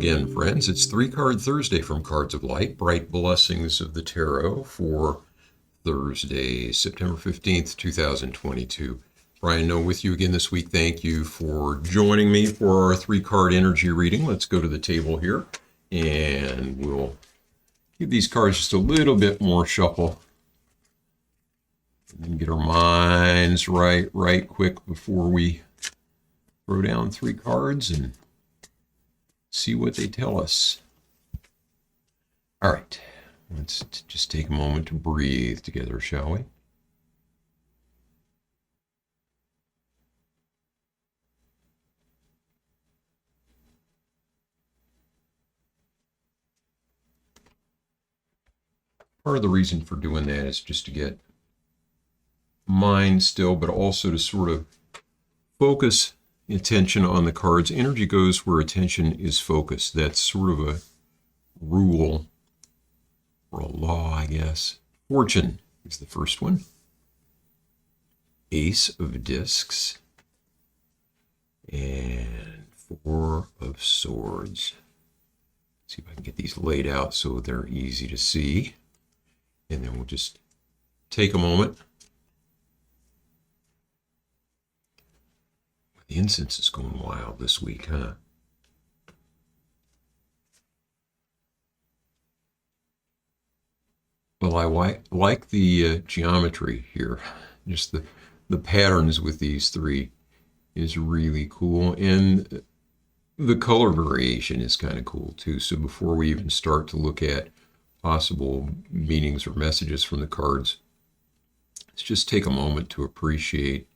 again, friends. It's 3-Card Thursday from Cards of Light, Bright Blessings of the Tarot for Thursday, September 15th, 2022. Brian Noe with you again this week. Thank you for joining me for our 3-card energy reading. Let's go to the table here and we'll give these cards just a little bit more shuffle and get our minds right quick before we throw down 3 cards and see what they tell us. All right, let's just take a moment to breathe together, shall we? Part of the reason for doing that is just to get mind still, but also to sort of focus attention on the cards. Energy goes where attention is focused. That's sort of a rule or a law, I guess. Fortune is the first one. Ace of Discs and 4 of Swords. Let's see if I can get these laid out so they're easy to see. And then we'll just take a moment. The incense is going wild this week, huh? Well, I like the geometry here. Just the patterns with these 3 is really cool. And the color variation is kind of cool too. So before we even start to look at possible meanings or messages from the cards, let's just take a moment to appreciate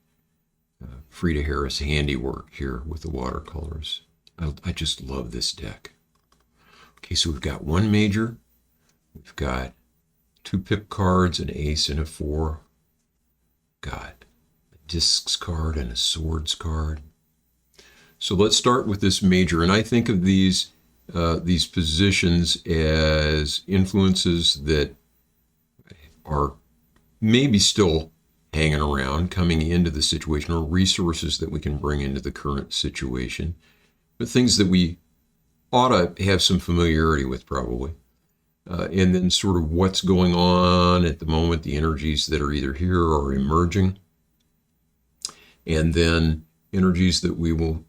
Frieda Harris handiwork here with the watercolors. I just love this deck. Okay, so we've got 1 major, we've got 2 pip cards, an ace and a 4, got a discs card and a swords card. So let's start with this major, and I think of these positions as influences that are maybe still hanging around, coming into the situation, or resources that we can bring into the current situation, but things that we ought to have some familiarity with probably. And then sort of what's going on at the moment, the energies that are either here or emerging, and then energies that we will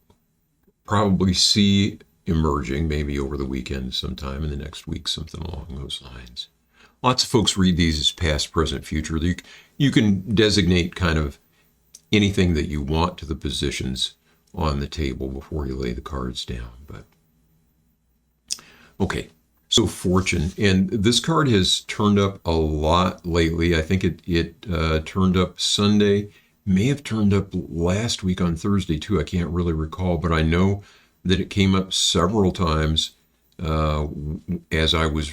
probably see emerging maybe over the weekend sometime in the next week, something along those lines. Lots of folks read these as past, present, future. You can designate kind of anything that you want to the positions on the table before you lay the cards down. But okay, so Fortune. And this card has turned up a lot lately. I think it turned up Sunday, may have turned up last week on Thursday too. I can't really recall, but I know that it came up several times as I was,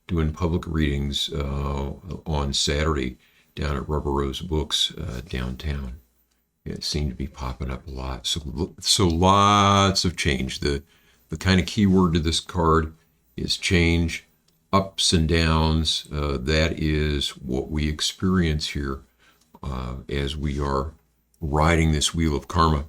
doing public readings on Saturday down at Rubber Rose Books downtown. It seemed to be popping up a lot. So lots of change. The kind of keyword to this card is change, ups and downs. That is what we experience here as we are riding this wheel of karma.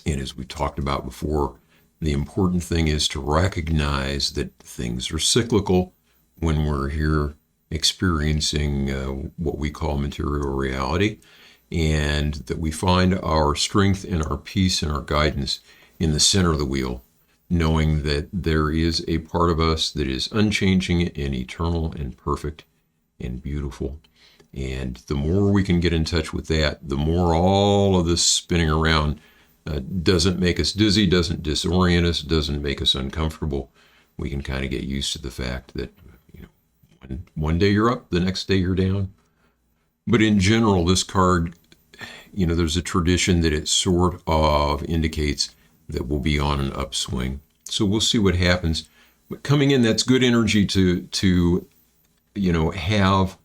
And as we talked about before, the important thing is to recognize that things are cyclical when we're here experiencing what we call material reality, and that we find our strength and our peace and our guidance in the center of the wheel, knowing that there is a part of us that is unchanging and eternal and perfect and beautiful. And the more we can get in touch with that, the more all of this spinning around doesn't make us dizzy, doesn't disorient us, doesn't make us uncomfortable. We can kind of get used to the fact that one day you're up, the next day you're down. But in general, this card, there's a tradition that it sort of indicates that we'll be on an upswing. So we'll see what happens. But coming in, that's good energy to have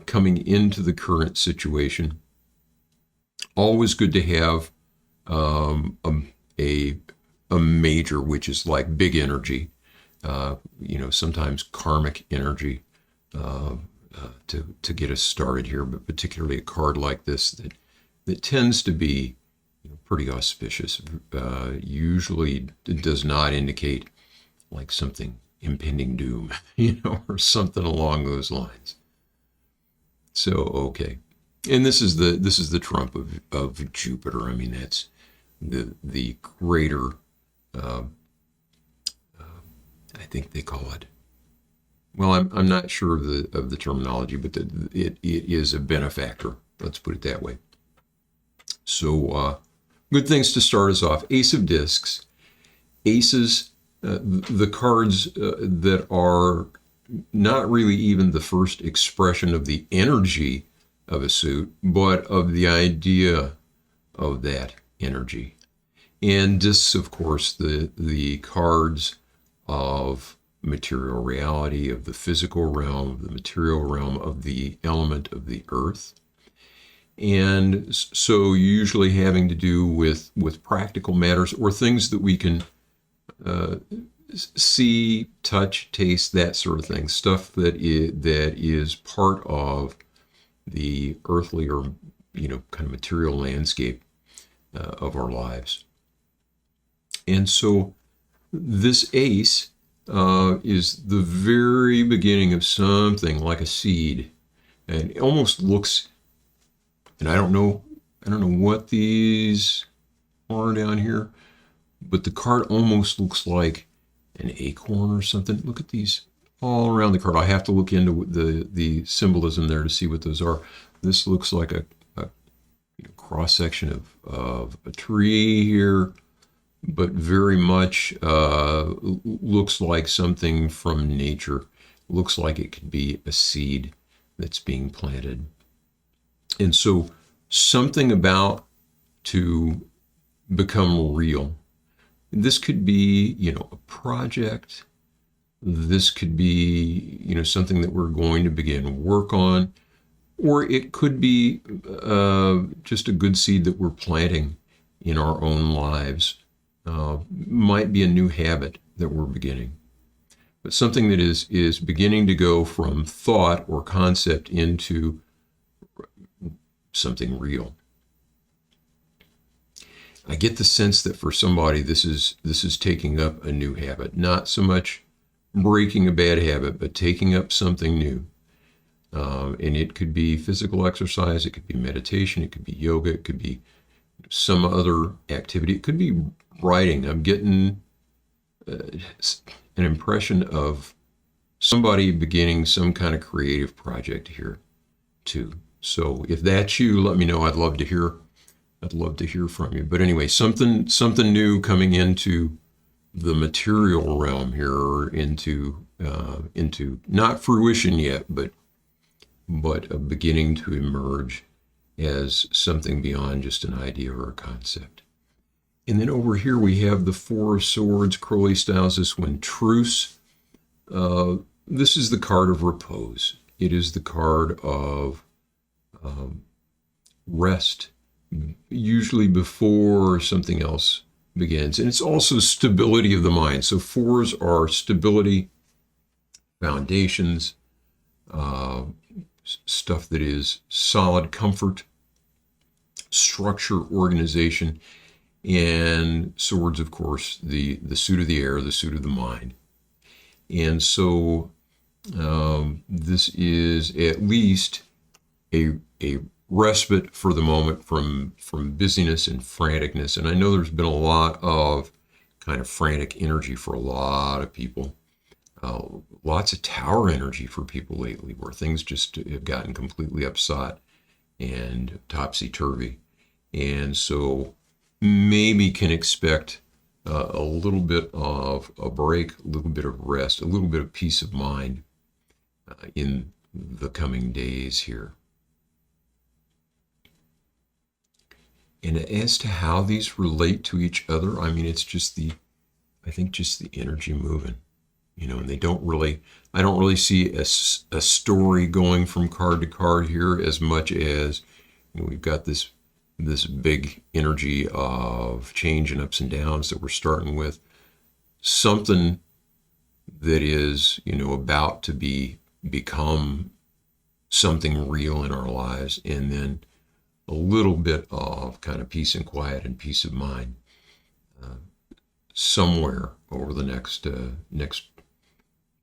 coming into the current situation. Always good to have a major, which is like big energy, sometimes karmic energy to get us started here, but particularly a card like this that tends to be pretty auspicious. Usually it does not indicate like something impending doom, or something along those lines. So, okay. And this is the trump of Jupiter. I mean, that's the greater, I think they call it. Well, I'm not sure of the terminology, but it is a benefactor. Let's put it that way. So, good things to start us off. Ace of Discs. Aces, the cards that are not really even the first expression of the energy of a suit, but of the idea of that energy. And discs, of course, the cards of material reality, of the physical realm, of the material realm, of the element of the earth. And so usually having to do with practical matters or things that we can see, touch, taste, that sort of thing, stuff that is part of the earthly or kind of material landscape of our lives. And so this ace is the very beginning of something like a seed, and it almost looks, and I don't know what these are down here, but the card almost looks like an acorn or something. Look at these all around the card. I have to look into the symbolism there to see what those are. This looks like a cross section of a tree here, but very much looks like something from nature. Looks like it could be a seed that's being planted. And so something about to become real. This could be, a project. This could be, something that we're going to begin work on. Or it could be just a good seed that we're planting in our own lives. Might be a new habit that we're beginning. But something that is beginning to go from thought or concept into something real. I get the sense that for somebody this is taking up a new habit, not so much breaking a bad habit, but taking up something new. And it could be physical exercise, it could be meditation, it could be yoga, it could be some other activity, it could be writing. I'm getting an impression of somebody beginning some kind of creative project here too. So if that's you, let me know. I'd love to hear from you. But anyway, something new coming into the material realm here, or into not fruition yet, but beginning to emerge as something beyond just an idea or a concept. And then over here we have the Four of Swords. Crowley styles this one truce. This is the card of repose. It is the card of rest, usually before something else begins. And it's also stability of the mind. So fours are stability, foundations, stuff that is solid, comfort, structure, organization. And swords, of course, the suit of the air, the suit of the mind. And so this is at least a respite for the moment from busyness and franticness. And I know there's been a lot of kind of frantic energy for a lot of people. Lots of tower energy for people lately, where things just have gotten completely upset and topsy-turvy. And so maybe can expect a little bit of a break, a little bit of rest, a little bit of peace of mind in the coming days here. And as to how these relate to each other, I mean, it's just the energy moving, and I don't really see a story going from card to card here as much as we've got this big energy of change and ups and downs that we're starting with. Something that is, about to become something real in our lives, and then a little bit of kind of peace and quiet and peace of mind somewhere over the next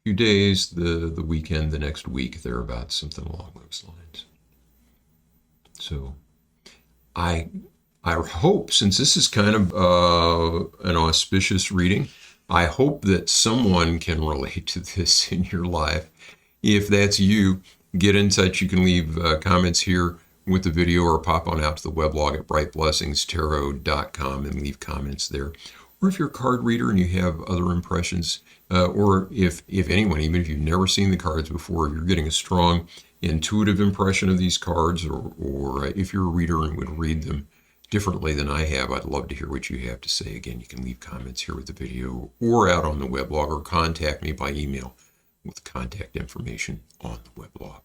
few days, the weekend, the next week, thereabouts, something along those lines. So I hope, since this is kind of an auspicious reading, I hope that someone can relate to this in your life. If that's you, get in touch. You can leave comments here with the video or pop on out to the weblog at brightblessingstarot.com and leave comments there. Or if you're a card reader and you have other impressions, or if anyone, even if you've never seen the cards before, you're getting a strong intuitive impression of these cards, or if you're a reader and would read them differently than I have, I'd love to hear what you have to say. Again, you can leave comments here with the video or out on the weblog, or contact me by email with contact information on the weblog.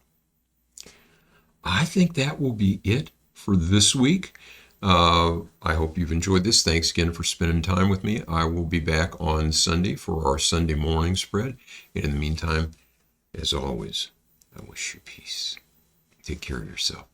I think that will be it for this week. I hope you've enjoyed this. Thanks again for spending time with me. I will be back on Sunday for our Sunday morning spread. And in the meantime, as always, I wish you peace. Take care of yourself.